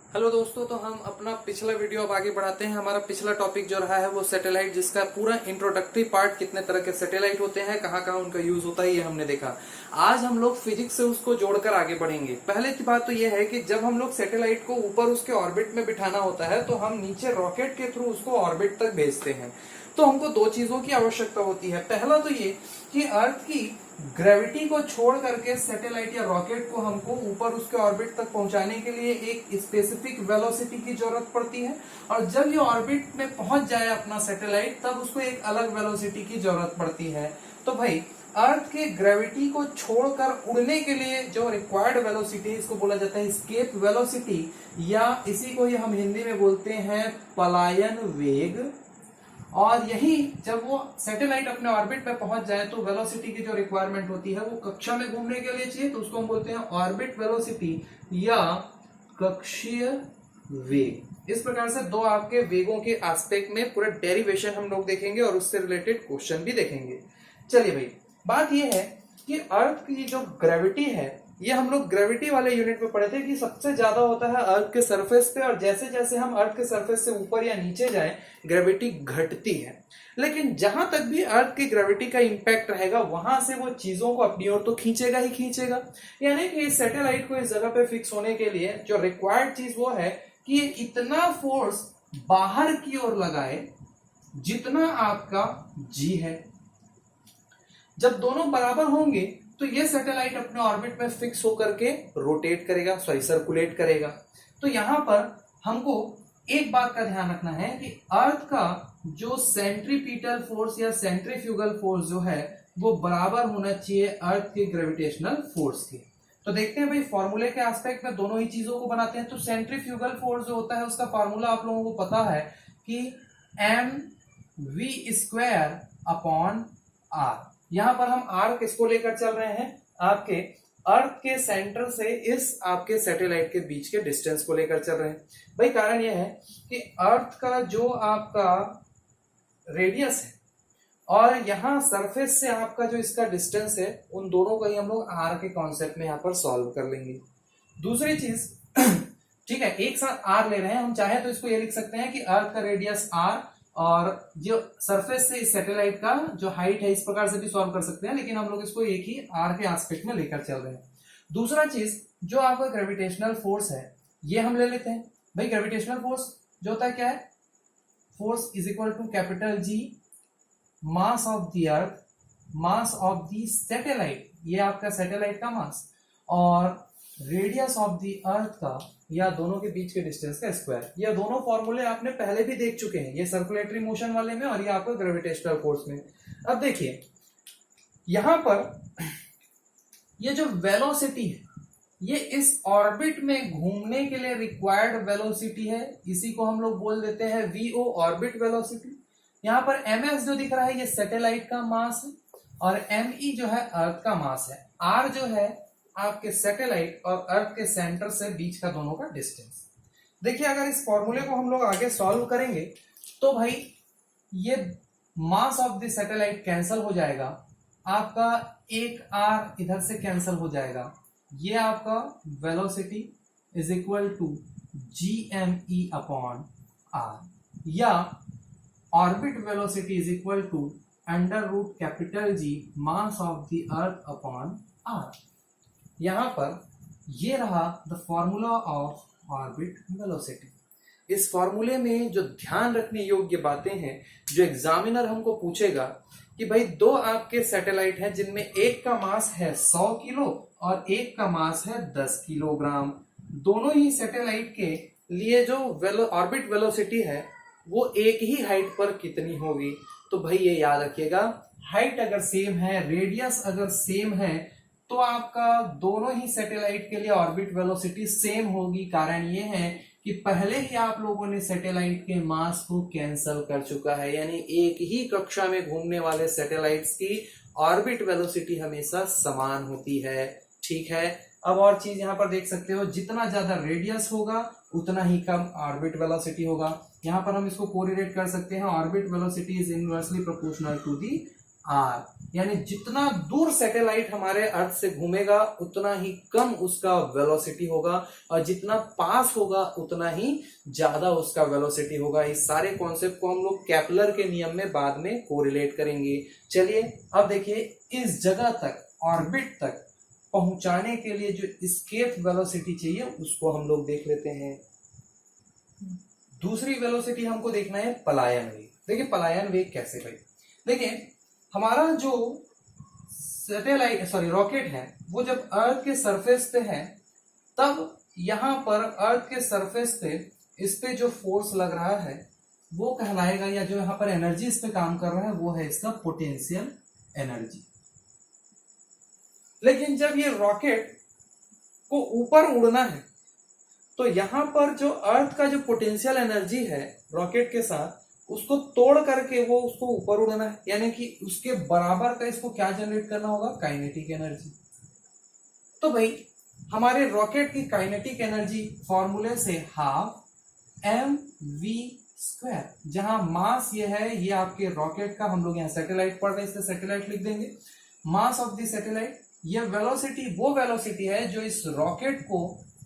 Hello दोस्तों, तो हम अपना पिछला वीडियो अब आगे बढ़ाते हैं। हमारा पिछला टॉपिक जो रहा है वो सैटेलाइट, जिसका पूरा इंट्रोडक्टरी पार्ट, कितने तरह के सैटेलाइट होते हैं, कहाँ कहाँ उनका यूज होता है, ये हमने देखा। आज हम लोग फिजिक्स से उसको जोड़कर आगे बढ़ेंगे। पहले की बात तो ये है कि जब हम लोग सैटेलाइट को ऊपर उसके ऑर्बिट में बिठाना होता है तो हम नीचे रॉकेट के थ्रू उसको ऑर्बिट तक भेजते हैं। तो हमको दो चीजों की आवश्यकता होती है। पहला तो ये कि अर्थ की ग्रेविटी को छोड़ करके सैटेलाइट या रॉकेट को हमको ऊपर उसके ऑर्बिट तक पहुंचाने के लिए एक स्पेसिफिक वेलोसिटी की जरूरत पड़ती है, और जब ये ऑर्बिट में पहुंच जाए अपना सैटेलाइट तब उसको एक अलग वेलोसिटी की जरूरत पड़ती है। तो भाई अर्थ के ग्रेविटी को छोड़कर उड़ने के लिए जो रिक्वायर्ड वेलोसिटी है, इसको बोला जाता है एस्केप वेलोसिटी, या इसी को ही हम हिंदी में बोलते हैं पलायन वेग। और यही जब वो सैटेलाइट अपने ऑर्बिट में पहुंच जाए तो वेलोसिटी की जो रिक्वायरमेंट होती है वो कक्षा में घूमने के लिए चाहिए, तो उसको हम बोलते हैं ऑर्बिट वेलोसिटी या कक्षीय वेग। इस प्रकार से दो आपके वेगों के एस्पेक्ट में पूरा डेरिवेशन हम लोग देखेंगे और उससे रिलेटेड क्वेश्चन भी देखेंगे। चलिए भाई, बात यह है कि अर्थ की जो ग्रेविटी है, ये हम लोग ग्रेविटी वाले यूनिट में पढ़े थे कि सबसे ज्यादा होता है अर्थ के सरफेस पे, और जैसे जैसे हम अर्थ के सरफेस से ऊपर या नीचे जाएं ग्रेविटी घटती है। लेकिन जहां तक भी अर्थ की ग्रेविटी का इंपैक्ट रहेगा वहां से वो चीजों को अपनी ओर तो खींचेगा ही खींचेगा। यानी कि इस सैटेलाइट को इस जगह पे फिक्स होने के लिए जो रिक्वायर्ड चीज वो है कि इतना फोर्स बाहर की ओर लगाए जितना आपका जी है। जब दोनों बराबर होंगे तो ये सैटेलाइट अपने ऑर्बिट में फिक्स होकर के रोटेट करेगा, सर्कुलेट करेगा। तो यहां पर हमको एक बात का ध्यान रखना है कि अर्थ का जो सेंट्रीपिटल फोर्स या सेंट्रीफ्यूगल फोर्स जो है वो बराबर होना चाहिए अर्थ के ग्रेविटेशनल फोर्स के। तो देखते हैं भाई, फॉर्मूले के एस्पेक्ट में दोनों ही चीजों को बनाते हैं। तो सेंट्रीफ्यूगल फोर्स जो होता है उसका फॉर्मूला आप लोगों को पता है कि mv² अपॉन आर। यहां पर हम आर किसको लेकर चल रहे हैं, आपके अर्थ के सेंटर से इस आपके सैटेलाइट के बीच के डिस्टेंस को लेकर चल रहे हैं। भाई कारण यह है कि अर्थ का जो आपका रेडियस है और यहां सरफेस से आपका जो इसका डिस्टेंस है, उन दोनों का ही हम लोग आर के कॉन्सेप्ट में यहां पर सॉल्व कर लेंगे। दूसरी चीज ठीक है, एक साथ आर ले रहे हैं हम, चाहे तो इसको ये लिख सकते हैं कि अर्थ का रेडियस आर और जो सरफेस से इस सैटेलाइट का जो हाइट है, इस प्रकार से भी सॉल्व कर सकते हैं, लेकिन हम लोग इसको एक ही आर के एस्पेक्ट में लेकर चल रहे हैं। दूसरा चीज जो आपका ग्रेविटेशनल फोर्स है ये हम ले लेते हैं। भाई ग्रेविटेशनल फोर्स जो होता है क्या है, force is equal to capital G mass of the earth mass of the satellite, ये आपका सैटेलाइट का मास, और रेडियस ऑफ द अर्थ का या दोनों के बीच के डिस्टेंस का स्क्वायर। ये दोनों फॉर्मूले आपने पहले भी देख चुके हैं, ये सर्कुलेटरी मोशन वाले में और ये आपका ग्रेविटेशनल फोर्स में। अब देखिए यहां पर ये जो वेलोसिटी है ये इस ऑर्बिट में घूमने के लिए रिक्वायर्ड वेलोसिटी है, इसी को हम लोग बोल देते हैं वीओ, ऑर्बिट वेलोसिटी। यहां पर ms जो दिख रहा है ये सैटेलाइट का मास है, और me जो है अर्थ का मास है, r जो है आपके सैटेलाइट और अर्थ के सेंटर से बीच का दोनों का डिस्टेंस। देखिए अगर इस फॉर्मूले को हम लोग आगे सॉल्व करेंगे तो भाई ये मास ऑफ द सैटेलाइट कैंसल हो जाएगा, आपका एक r इधर से कैंसल हो जाएगा, ये आपका velocity is equal to gme upon r, या orbit velocity is equal to under root capital G mass of the earth upon r। यहां पर ये रहा the formula of orbit velocity. इस फॉर्मूले में जो ध्यान रखने योग्य बातें हैं, जो एग्जामिनर हमको पूछेगा कि भाई दो आपके सैटेलाइट हैं जिनमें एक का मास है 100 किलो और एक का मास है 10 किलोग्राम। दोनों ही सैटेलाइट के लिए जो ऑर्बिट वेलोसिटी है वो एक ही हाइट पर कितनी होगी। तो भाई ये याद रखिएगा, हाइट अगर सेम है, रेडियस अगर सेम है, तो आपका दोनों ही सैटेलाइट के लिए ऑर्बिट वेलोसिटी सेम होगी। कारण ये है कि पहले ही आप लोगों ने सैटेलाइट के मास को कैंसल कर चुका है, यानी एक ही कक्षा में घूमने वाले सैटेलाइट्स की ऑर्बिट वेलोसिटी हमेशा समान होती है। ठीक है, अब और चीज यहां पर देख सकते हो, जितना ज्यादा रेडियस होगा उतना ही कम ऑर्बिट वेलोसिटी होगा। यहां पर हम इसको कोरिलेट कर सकते हैं, orbit velocity is inversely proportional to the R, यानी जितना दूर सैटेलाइट हमारे अर्थ से घूमेगा उतना ही कम उसका वेलोसिटी होगा, और जितना पास होगा उतना ही ज्यादा उसका वेलोसिटी होगा। इस सारे कॉन्सेप्ट को हम लोग केपलर के नियम में बाद में कोरिलेट करेंगे। चलिए अब देखिए, इस जगह तक, ऑर्बिट तक पहुंचाने के लिए जो एस्केप वेलोसिटी चाहिए उसको हम लोग देख लेते हैं। दूसरी वेलोसिटी हमको देखना है पलायन वेग। देखिए पलायन वेग कैसे भाई, देखिए हमारा जो रॉकेट है वो जब अर्थ के सरफेस पे है, तब यहां पर अर्थ के सरफेस पे इस पे जो फोर्स लग रहा है वो कहलाएगा, या जो यहां पर एनर्जी इस पे काम कर रहा है वो है इसका पोटेंशियल एनर्जी। लेकिन जब ये रॉकेट को ऊपर उड़ना है तो यहां पर जो अर्थ का जो पोटेंशियल एनर्जी है रॉकेट के साथ, उसको तोड़ करके वो उसको ऊपर उड़ना है, यानी कि उसके बराबर का इसको क्या जनरेट करना होगा, काइनेटिक एनर्जी। तो भाई हमारे रॉकेट की काइनेटिक एनर्जी फॉर्मूले से हाफ mv², जहां मास ये है, ये आपके रॉकेट का, हम लोग यहाँ सैटेलाइट पढ़ रहे हैं इसलिए सैटेलाइट लिख देंगे, मास ऑफ द सैटेलाइट। ये वेलोसिटी वो वेलोसिटी है जो इस रॉकेट को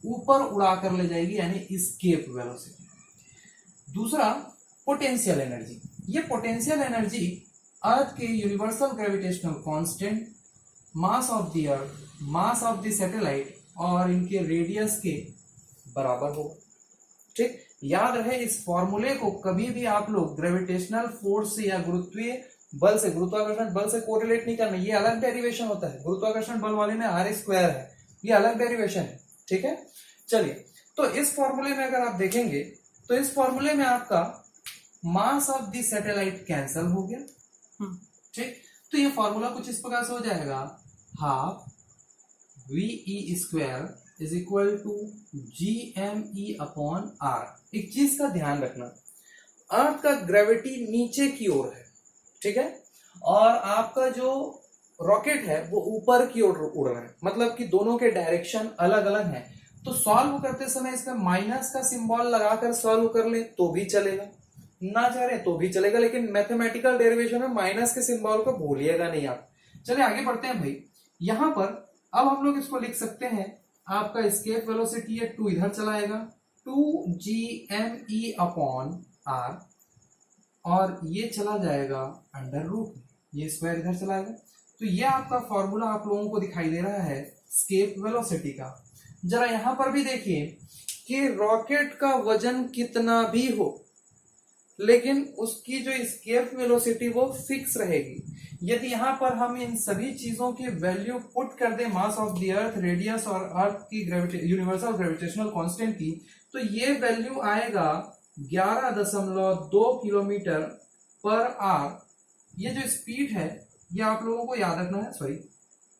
ऊपर उड़ा कर ले जाएगी, यानी एस्केप वेलोसिटी। दूसरा पोटेंशियल एनर्जी, ये पोटेंशियल एनर्जी अर्थ के universal gravitational constant, mass of the earth, mass of the satellite और इनके रेडियस के बराबर होगा। ठीक, याद रहे इस फॉर्मूले को कभी भी आप लोग ग्रेविटेशनल फोर्स से या गुरुत्वीय बल से, गुरुत्वाकर्षण बल से कोरिलेट नहीं करना, ये अलग डेरिवेशन होता है। गुरुत्वाकर्षण बल वाले में r² है, ये अलग डेरिवेशन है। ठीक है, चलिए तो इस फॉर्मूले में अगर आप देखेंगे तो इस फॉर्मूले में आपका मास ऑफ द सैटेलाइट कैंसल हो गया। ठीक, तो ये फॉर्मूला कुछ इस प्रकार से हो जाएगा, half ve² is equal to gme/r। एक चीज का ध्यान रखना, अर्थ का ग्रेविटी नीचे की ओर है, ठीक है, और आपका जो रॉकेट है वो ऊपर की ओर उड़ रहा है, मतलब कि दोनों के डायरेक्शन अलग अलग हैं। तो सॉल्व करते समय इसमें माइनस का सिंबल लगाकर सॉल्व कर ले तो भी चलेगा, ना चाहे तो भी चलेगा, लेकिन मैथमेटिकल डेरिवेशन में माइनस के सिंबल को भूलिएगा नहीं आप। चलिए आगे बढ़ते हैं भाई। यहां पर अब हम लोग इसको लिख सकते हैं, आपका एस्केप वेलोसिटी है 2 इधर चलाएगा, 2gme/r, और ये चला जाएगा अंडर रूट, ये स्क्वायर इधर चलाएगा। तो ये आपका फॉर्मूला आप लोगों को दिखाई दे रहा है एस्केप वेलोसिटी का। जरा यहां पर भी देखिए कि रॉकेट का वजन कितना भी हो, लेकिन उसकी जो एस्केप वेलोसिटी वो फिक्स रहेगी। यदि यहां पर हम इन सभी चीजों की वैल्यू पुट कर दें, मास ऑफ द अर्थ, रेडियस और अर्थ की यूनिवर्सल ग्रेविटेशनल कांस्टेंट की, तो ये वैल्यू आएगा 11.2 किलोमीटर पर आवर। ये जो स्पीड है ये आप लोगों को याद रखना है, सॉरी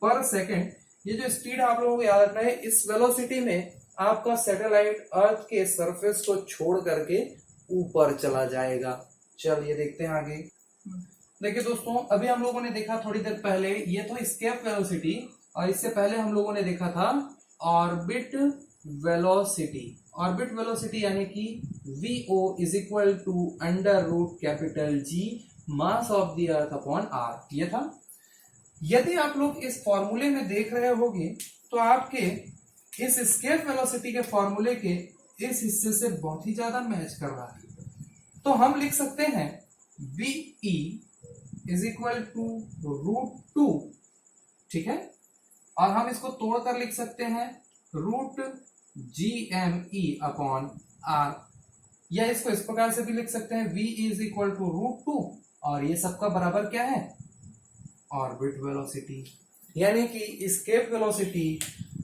पर सेकेंड, ये जो स्पीड आप लोगों को याद रखना है, इस वेलोसिटी में आपका सैटेलाइट अर्थ के सरफेस को छोड़ करके ऊपर चला जाएगा। चलिए देखते हैं आगे। देखिए दोस्तों, अभी हम लोगों ने देखा थोड़ी देर पहले, ये तो एस्केप वेलोसिटी, और इससे पहले हम लोगों ने देखा था ऑर्बिट वेलोसिटी। ऑर्बिट वेलोसिटी यानी कि VO is equal to √G mass of the earth upon r, ये था। यदि आप लोग इस फॉर्मूले में देख रहे होंगे तो आपके इस एस्केप वेलोसिटी के फॉर्मूले के इस हिस्से से बहुत ही ज्यादा मैच कर रहा है। तो हम लिख सकते हैं VE इज इक्वल टू √2, ठीक है, और हम इसको तोड़कर लिख सकते हैं √GME/r, या इसको इस प्रकार से भी लिख सकते हैं VE इज इक्वल टू √2, और ये सबका बराबर क्या है, ऑर्बिट वेलोसिटी, यानी कि एस्केप वेलोसिटी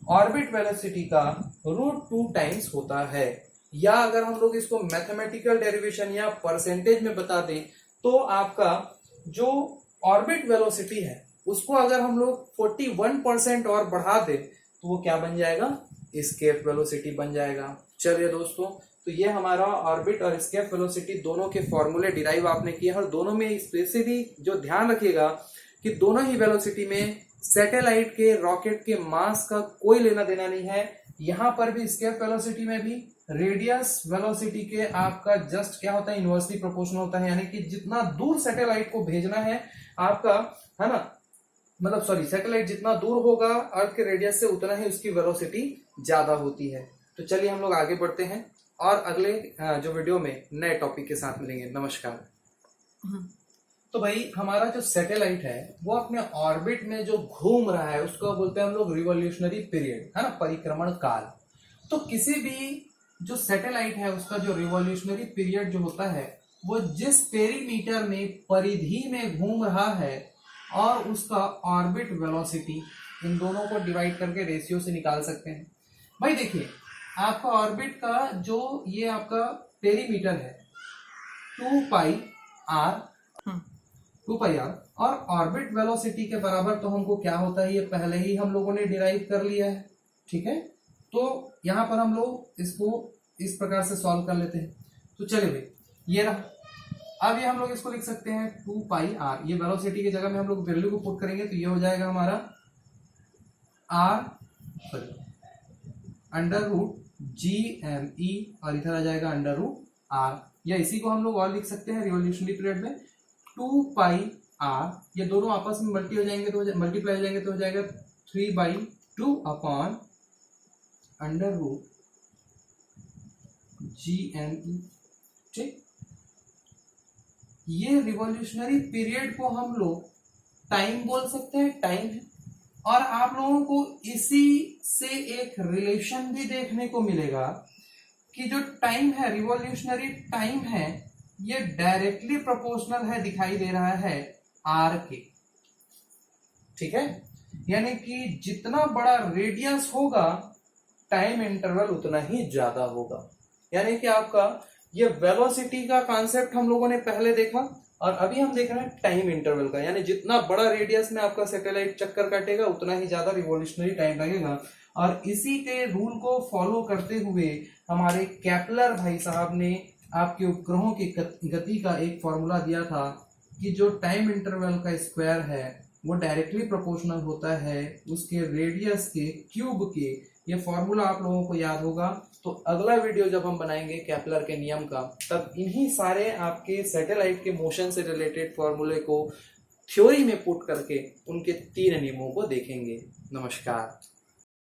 ऑर्बिट वेलोसिटी का √2 टाइम्स होता है। या अगर हम लोग इसको मैथमेटिकल डेरिवेशन या परसेंटेज में बता दें तो आपका जो ऑर्बिट वेलोसिटी है उसको अगर हम लोग 41% और बढ़ा दें तो वो क्या बन जाएगा, एस्केप वेलोसिटी बन जाएगा। चलिए दोस्तों, तो ये हमारा ऑर्बिट और एस्केप वेलोसिटी दोनों के फॉर्मूले डिराइव आपने किए हैं, और दोनों में स्पेसिफिकली जो ध्यान रखिएगा कि दोनों ही वेलोसिटी में सैटेलाइट के, रॉकेट के मास का कोई लेना देना नहीं है। यहां पर भी एस्केप वेलोसिटी में भी रेडियस वेलोसिटी के आपका जस्ट क्या होता है, इनवर्सली प्रोपोर्शनल होता है, यानी कि जितना दूर सैटेलाइट को भेजना है आपका, है ना, मतलब सॉरी, सैटेलाइट जितना दूर होगा अर्थ के रेडियस से उतना ही उसकी वेलोसिटी ज्यादा होती है। तो चलिए हम लोग आगे बढ़ते हैं और अगले जो वीडियो में नए टॉपिक के साथ मिलेंगे। नमस्कार। तो भाई हमारा जो सैटेलाइट है वो अपने ऑर्बिट में जो घूम रहा है उसको बोलते हैं हम लोग रिवॉल्यूशनरी पीरियड, है ना, परिक्रमण काल। तो किसी भी जो सैटेलाइट है उसका जो रिवॉल्यूशनरी पीरियड जो होता है वो जिस पेरीमीटर में, परिधि में घूम रहा है और उसका ऑर्बिट वेलोसिटी, इन दोनों को डिवाइड करके रेशियो से निकाल सकते हैं। भाई देखिए आपका ऑर्बिट का जो ये आपका पेरीमीटर है 2πr, 2πr, और ऑर्बिट वेलोसिटी के बराबर तो हमको क्या होता है ये पहले ही हम लोगों ने डिराइव कर लिया है, ठीक है। तो यहां पर हम लोग इसको इस प्रकार से सॉल्व कर लेते हैं। तो चलिए भाई ये रहा, अब ये हम लोग इसको लिख सकते हैं 2πr, ये वेलोसिटी की जगह में हम लोग वैल्यू को पुट करेंगे तो ये हो जाएगा हमारा √GME और इधर आ जाएगा √r, या इसी को हम लोग और लिख सकते हैं रिवॉल्यूशनरी पीरियड में 2πr, ये दोनों आपस में मल्टीप्लाई हो जाएंगे तो हो जाएगा 3/2 अपॉन √GME, ठीक। ये रिवॉल्यूशनरी पीरियड को हम लोग टाइम बोल सकते हैं, टाइम है। और आप लोगों को इसी से एक रिलेशन भी देखने को मिलेगा कि जो टाइम है, रिवॉल्यूशनरी टाइम है, ये डायरेक्टली प्रोपोर्शनल है, दिखाई दे रहा है आर के, ठीक है। यानी कि जितना बड़ा रेडियस होगा टाइम इंटरवल उतना ही ज्यादा होगा। यानी कि आपका ये वेलोसिटी का कॉन्सेप्ट हम लोगों ने पहले देखा और अभी हम देख रहे हैं टाइम इंटरवल का, यानी जितना बड़ा रेडियस में आपका सैटेलाइट चक्कर काटेगा उतना ही ज्यादा रिवॉल्यूशनरी टाइम लगेगा। और इसी के रूल को फॉलो करते हुए हमारे केपलर भाई साहब ने आपके उपग्रहों की गति का एक फॉर्मूला दिया था कि जो टाइम इंटरवल का स्क्वायर है वो डायरेक्टली प्रोपोर्शनल होता है उसके रेडियस के क्यूब के। ये फॉर्मूला आप लोगों को याद होगा। तो अगला वीडियो जब हम बनाएंगे केपलर के नियम का, तब इन्हीं सारे आपके सैटेलाइट के मोशन से रिलेटेड फॉर्मूले को थ्योरी में पुट करके उनके 3 नियमों को देखेंगे। नमस्कार।